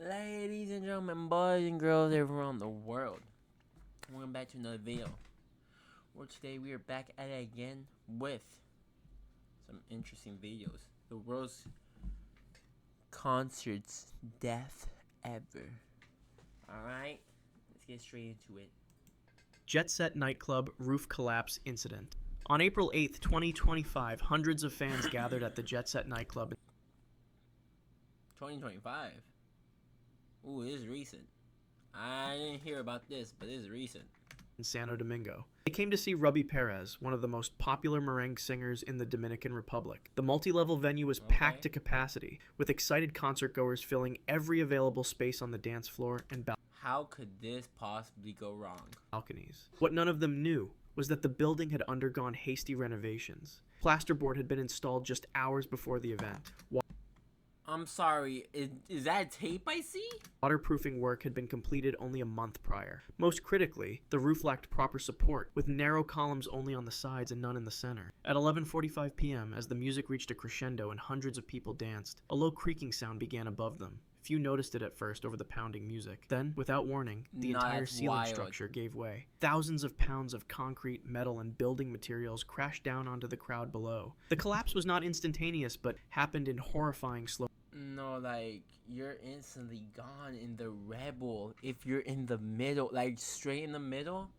Ladies and gentlemen, boys and girls around the world, welcome back to another video. Where today we are back at it again with some interesting videos. The world's concerts death ever. Alright, let's get straight into it. Jet Set nightclub roof collapse incident. On April 8th, 2025, hundreds of fans gathered at the Jet Set nightclub 2025. Ooh, it is recent. I didn't hear about this, but it is recent. in Santo Domingo. They came to see Ruby Perez, one of the most popular merengue singers in the Dominican Republic. The multi-level venue was packed to capacity, with excited concertgoers filling every available space on the dance floor and How could this possibly go wrong? balconies. What none of them knew was that the building had undergone hasty renovations. Plasterboard had been installed just hours before the event. I'm sorry, is that tape I see? Waterproofing work had been completed only a month prior. Most critically, the roof lacked proper support, with narrow columns only on the sides and none in the center. At 11:45 p.m., as the music reached a crescendo and hundreds of people danced, a low creaking sound began above them. Few noticed it at first over the pounding music. Then, without warning, the entire ceiling structure gave way. Thousands of pounds of concrete, metal, and building materials crashed down onto the crowd below. The collapse was not instantaneous, but happened in horrifying slow. No, like, you're instantly gone in the rebel if you're in the middle, like, straight in the middle.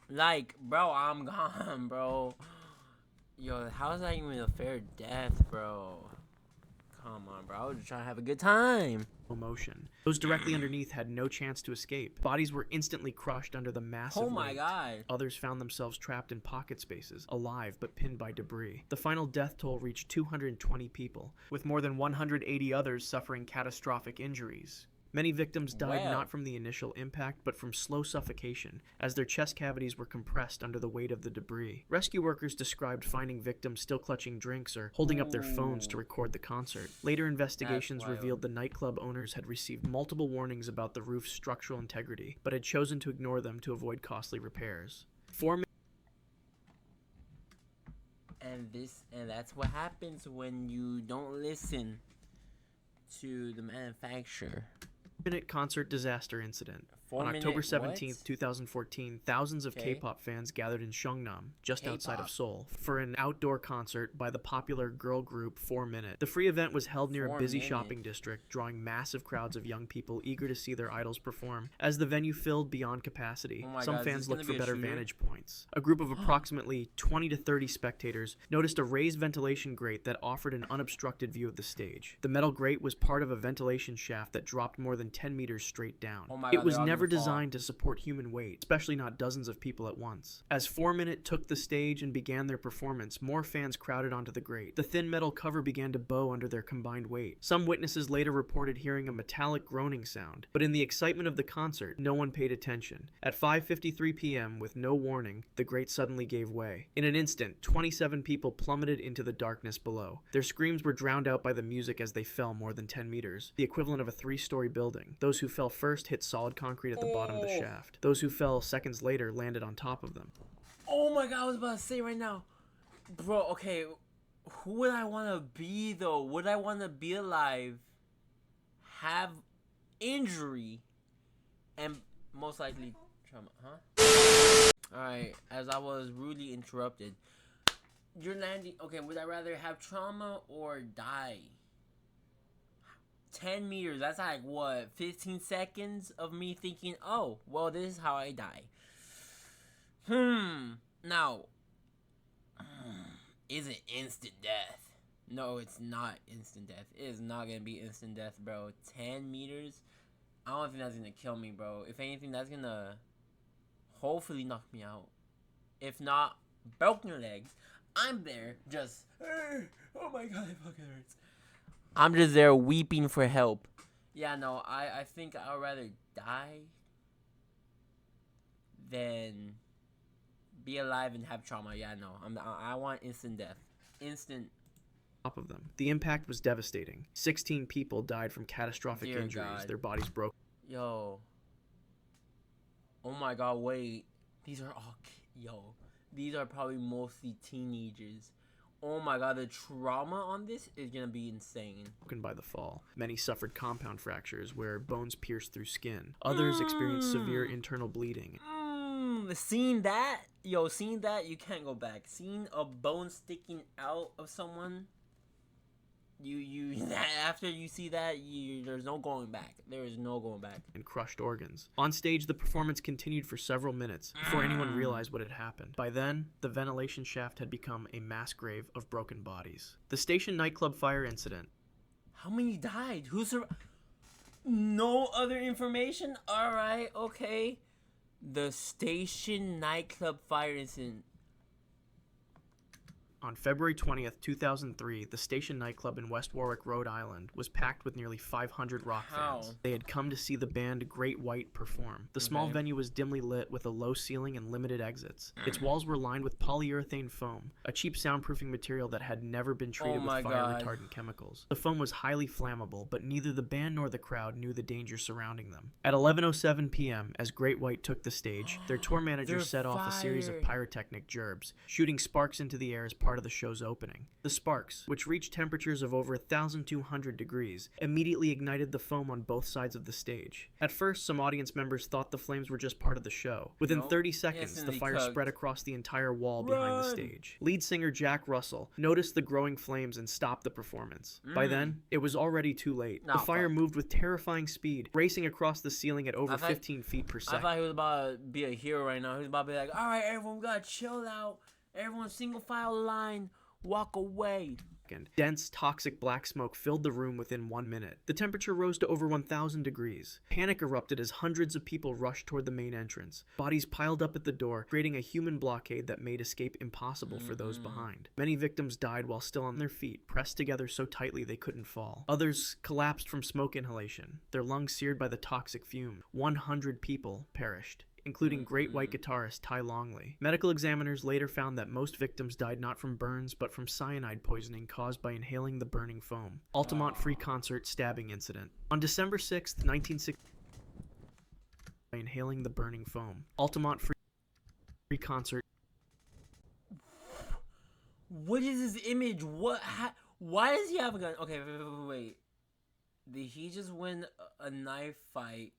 Like, bro, I'm gone, bro. Yo, how is that even a fair death, bro? Come on, bro. I was just trying to have a good time. Motion. Those directly underneath had no chance to escape. Bodies were instantly crushed under the massive weight. God. Others found themselves trapped in pocket spaces, alive but pinned by debris. The final death toll reached 220 people, with more than 180 others suffering catastrophic injuries. Many victims died not from the initial impact, but from slow suffocation, as their chest cavities were compressed under the weight of the debris. Rescue workers described finding victims still clutching drinks or holding up their phones to record the concert. Later investigations revealed the nightclub owners had received multiple warnings about the roof's structural integrity, but had chosen to ignore them to avoid costly repairs. And that's what happens when you don't listen to the manufacturer. Minute concert disaster incident. On October 17th, 2014, thousands of K-pop fans gathered in Seongnam, just outside of Seoul, for an outdoor concert by the popular girl group 4 Minute. The free event was held near a busy shopping district, drawing massive crowds of young people eager to see their idols perform. As the venue filled beyond capacity, some fans looked for better vantage points. A group of approximately 20 to 30 spectators noticed a raised ventilation grate that offered an unobstructed view of the stage. The metal grate was part of a ventilation shaft that dropped more than 10 meters straight down. It was never designed to support human weight, especially not dozens of people at once. As 4 Minute took the stage and began their performance, more fans crowded onto the grate. The thin metal cover began to bow under their combined weight. Some witnesses later reported hearing a metallic groaning sound, but in the excitement of the concert, no one paid attention. At 5:53 p.m., with no warning, the grate suddenly gave way. In an instant, 27 people plummeted into the darkness below. Their screams were drowned out by the music as they fell more than 10 meters, the equivalent of a 3-story building. Those who fell first hit solid concrete at the bottom of the shaft. Those who fell seconds later landed on top of them. Oh my god, I was about to say right now. Bro, okay, who would I want to be though? Would I want to be alive, have injury, and most likely trauma, huh? Alright, as I was rudely interrupted. You're landing, okay, would I rather have trauma or die? 10 meters, that's like what, 15 seconds of me thinking, oh, well, this is how I die. Now, is it instant death? No, it's not instant death. It is not gonna be instant death, bro. 10 meters, I don't think that's gonna kill me, bro. If anything, that's gonna hopefully knock me out. If not, broken legs. I'm there, just, oh my god, it fucking hurts. I'm just there weeping for help. Yeah, no, I think I'd rather die than be alive and have trauma. Yeah, no, I want instant death. Instant. Top of them. The impact was devastating. 16 people died from catastrophic injuries. Their bodies broke. Yo. Oh my god, wait. These are all, these are probably mostly teenagers Oh my god, the trauma on this is gonna be insane. Broken by the fall. Many suffered compound fractures where bones pierced through skin. Others experienced severe internal bleeding. Seeing that, you can't go back. Seeing a bone sticking out of someone, after you see that, there's no going back. There is no going back. And crushed organs. On stage, the performance continued for several minutes before anyone realized what had happened. By then, the ventilation shaft had become a mass grave of broken bodies. The station nightclub fire incident. How many died? No other information? Alright, okay. The station nightclub fire incident. On February 20th, 2003, the station nightclub in West Warwick, Rhode Island, was packed with nearly 500 rock fans. They had come to see the band Great White perform. The small venue was dimly lit with a low ceiling and limited exits. Its walls were lined with polyurethane foam, a cheap soundproofing material that had never been treated with fire-retardant chemicals. The foam was highly flammable, but neither the band nor the crowd knew the danger surrounding them. At 11:07 p.m., as Great White took the stage, their tour manager set off a series of pyrotechnic gerbs, shooting sparks into the air as part of the show's opening. The sparks, which reached temperatures of over 1,200 degrees, immediately ignited the foam on both sides of the stage. At first, some audience members thought the flames were just part of the show. Within 30 seconds, the fire spread across the entire wall behind the stage. Lead singer Jack Russell noticed the growing flames and stopped the performance. By then, it was already too late. The fire moved with terrifying speed, racing across the ceiling at over 15 feet per second. I thought he was about to be a hero right now. He was about to be like, alright, everyone, we gotta chill out. Everyone, single file line, walk away. Dense, toxic black smoke filled the room within 1 minute. The temperature rose to over 1,000 degrees. Panic erupted as hundreds of people rushed toward the main entrance. Bodies piled up at the door, creating a human blockade that made escape impossible for those behind. Many victims died while still on their feet, pressed together so tightly they couldn't fall. Others collapsed from smoke inhalation, their lungs seared by the toxic fume. 100 people perished, including Great White guitarist Ty Longley. Medical examiners later found that most victims died not from burns, but from cyanide poisoning caused by inhaling the burning foam. Altamont Free Concert stabbing incident. On December 6, 1960, by inhaling the burning foam. Altamont Free Concert. What is this image? Why does he have a gun? Okay, wait. Did he just win a knife fight?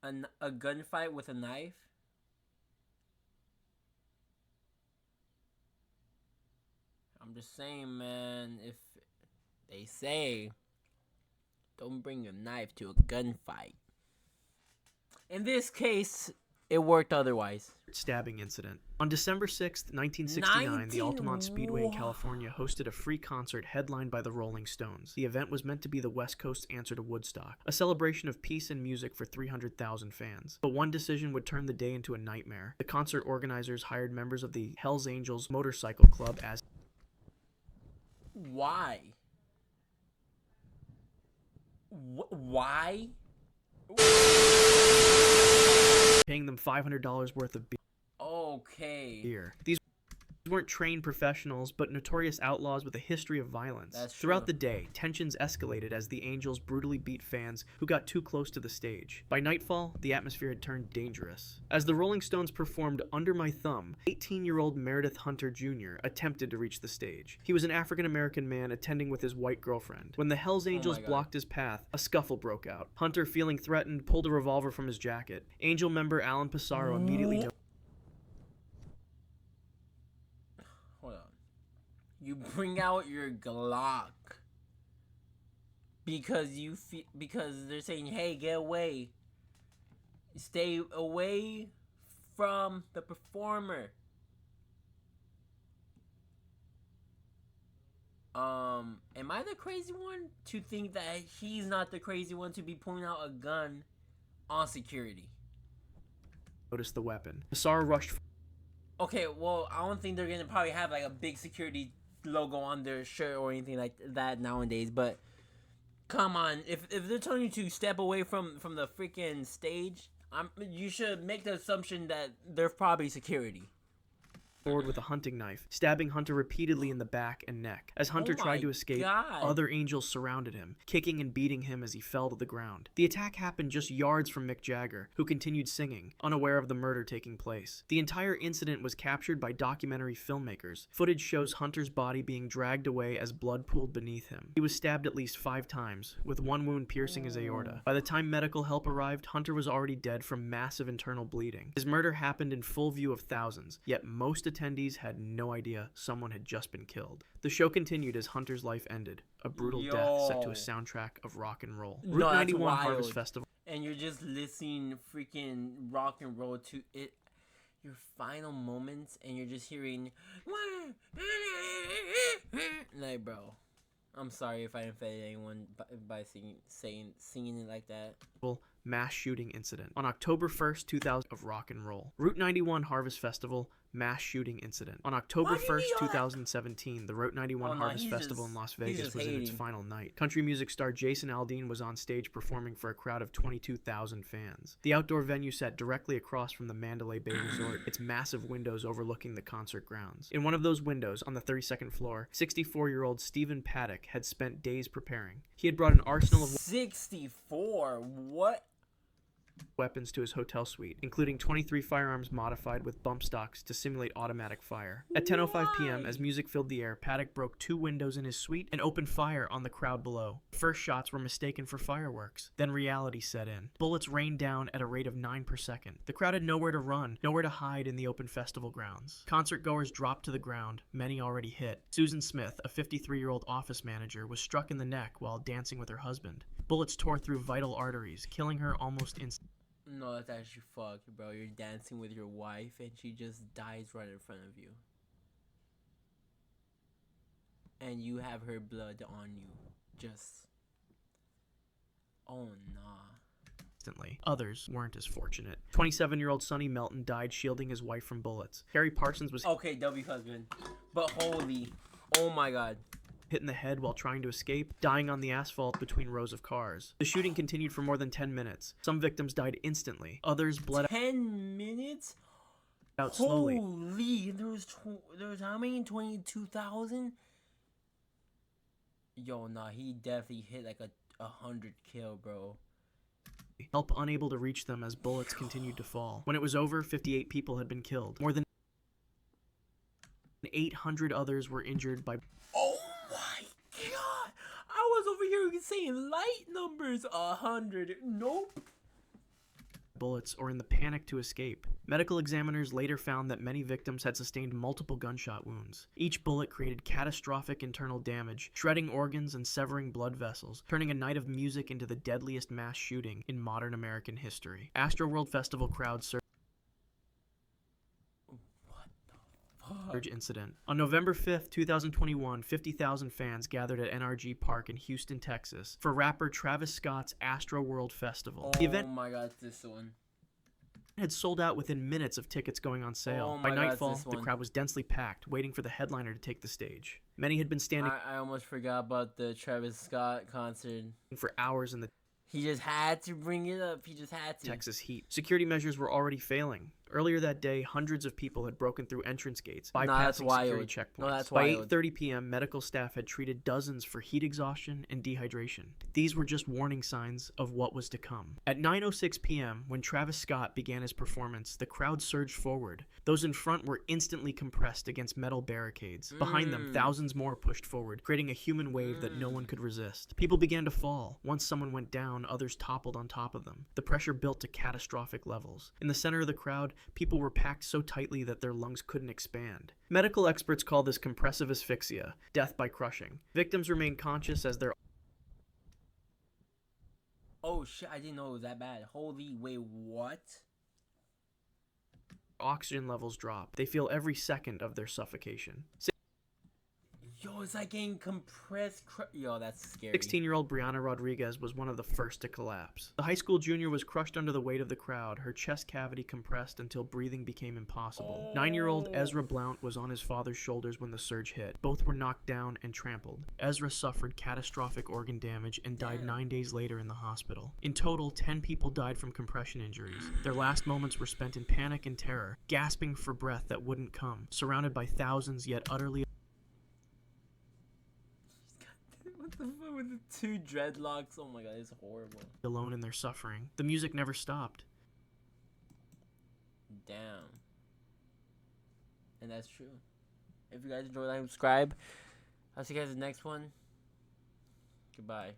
A gunfight with a knife? I'm just saying, man, if they say don't bring a knife to a gunfight. In this case, it worked otherwise. Stabbing incident. On December 6th, 1969, the Altamont Speedway in California hosted a free concert headlined by the Rolling Stones. The event was meant to be the West Coast's answer to Woodstock, a celebration of peace and music for 300,000 fans. But one decision would turn the day into a nightmare. The concert organizers hired members of the Hells Angels Motorcycle Club as... Why? Why? Paying them $500 worth of beer. Okay. These weren't trained professionals, but notorious outlaws with a history of violence. That's true. Throughout the day, tensions escalated as the Angels brutally beat fans who got too close to the stage. By nightfall, the atmosphere had turned dangerous. As the Rolling Stones performed Under My Thumb, 18-year-old Meredith Hunter Jr. attempted to reach the stage. He was an African-American man attending with his white girlfriend. When the Hells Angels blocked his path, a scuffle broke out. Hunter, feeling threatened, pulled a revolver from his jacket. Angel member Alan Pissarro immediately... You bring out your Glock because because they're saying, "Hey, get away. Stay away from the performer." Am I the crazy one to think that he's not the crazy one to be pulling out a gun on security? Notice the weapon. Pissarro rushed. Okay, well, I don't think they're gonna probably have like a big security logo on their shirt or anything like that nowadays, but come on, if they're telling you to step away from the freaking stage, you should make the assumption that there's probably security. forward with a hunting knife, stabbing Hunter repeatedly in the back and neck. As Hunter tried to escape, other angels surrounded him, kicking and beating him as he fell to the ground. The attack happened just yards from Mick Jagger, who continued singing, unaware of the murder taking place. The entire incident was captured by documentary filmmakers. Footage shows Hunter's body being dragged away as blood pooled beneath him. He was stabbed at least 5 times, with one wound piercing his aorta. By the time medical help arrived, Hunter was already dead from massive internal bleeding. His murder happened in full view of thousands, yet most attendees had no idea someone had just been killed. The show continued as Hunter's life ended, a brutal death set to a soundtrack of rock and roll. Route 91 Harvest Festival. And you're just listening freaking rock and roll to it, your final moments, and you're just hearing like, bro, I'm sorry if I offended anyone by singing it like that. Mass shooting incident. On October 1st, 2000 of rock and roll. Route 91 Harvest Festival mass shooting incident. On October 1st, 2017, the Route 91 Harvest Festival in Las Vegas was in its final night. Country music star Jason Aldean was on stage performing for a crowd of 22,000 fans. The outdoor venue sat directly across from the Mandalay Bay Resort, its massive windows overlooking the concert grounds. In one of those windows, on the 32nd floor, 64-year-old Stephen Paddock had spent days preparing. He had brought an arsenal of 64? What? Weapons to his hotel suite, including 23 firearms modified with bump stocks to simulate automatic fire. At 10:05 p.m., as music filled the air, Paddock broke 2 windows in his suite and opened fire on the crowd below. First shots were mistaken for fireworks. Then reality set in. Bullets rained down at a rate of 9 per second. The crowd had nowhere to run, nowhere to hide in the open festival grounds. Concert goers dropped to the ground, many already hit. Susan Smith, a 53-year-old office manager, was struck in the neck while dancing with her husband. Bullets tore through vital arteries, killing her almost instantly. No, that's actually fucked, bro. You're dancing with your wife and she just dies right in front of you. And you have her blood on you. Just... oh, nah. Instantly. Others weren't as fortunate. 27-year-old Sonny Melton died shielding his wife from bullets. Harry Parsons was... okay, W husband. But holy... oh my god. Hit in the head while trying to escape, dying on the asphalt between rows of cars. The shooting continued for more than 10 minutes. Some victims died instantly. Others bled 10 minutes? Out slowly. Holy, there was how many? 22,000? Yo, nah, he definitely hit like a 100 kill, bro. Help unable to reach them as bullets continued to fall. When it was over, 58 people had been killed. More than 800 others were injured by... oh my god! I was over here saying light numbers. 100. Nope. Bullets or in the panic to escape. Medical examiners later found that many victims had sustained multiple gunshot wounds. Each bullet created catastrophic internal damage, shredding organs and severing blood vessels, turning a night of music into the deadliest mass shooting in modern American history. Astroworld Festival crowds surged incident. On November 5th, 2021, 50,000 fans gathered at NRG Park in Houston, Texas for rapper Travis Scott's Astroworld Festival. The event my god, this one had sold out within minutes of tickets going on sale. By nightfall, the crowd was densely packed, waiting for the headliner to take the stage. Many had been standing... I almost forgot about the Travis Scott concert. ...for hours in the... he just had to bring it up. He just had to. Texas heat. Security measures were already failing. Earlier that day, hundreds of people had broken through entrance gates, bypassing security checkpoints. By 8:30 p.m., medical staff had treated dozens for heat exhaustion and dehydration. These were just warning signs of what was to come. At 9:06 p.m., when Travis Scott began his performance, the crowd surged forward. Those in front were instantly compressed against metal barricades. Behind them, thousands more pushed forward, creating a human wave that no one could resist. People began to fall. Once someone went down, others toppled on top of them. The pressure built to catastrophic levels. In the center of the crowd, people were packed so tightly that their lungs couldn't expand. Medical experts call this compressive asphyxia, death by crushing. Victims remain conscious as their... oh shit, I didn't know it was that bad. Holy, wait, what? Oxygen levels drop. They feel every second of their suffocation. Yo, it's like getting compressed. Yo, that's scary. 16-year-old Brianna Rodriguez was one of the first to collapse. The high school junior was crushed under the weight of the crowd, her chest cavity compressed until breathing became impossible. 9-year-old Ezra Blount was on his father's shoulders when the surge hit. Both were knocked down and trampled. Ezra suffered catastrophic organ damage and died 9 days later in the hospital. In total, 10 people died from compression injuries. Their last moments were spent in panic and terror, gasping for breath that wouldn't come, surrounded by thousands yet utterly What the fuck with the 2 dreadlocks? Oh my god, it's horrible. alone in their suffering. The music never stopped. Damn. And that's true. If you guys enjoyed, like, subscribe. I'll see you guys in the next one. Goodbye.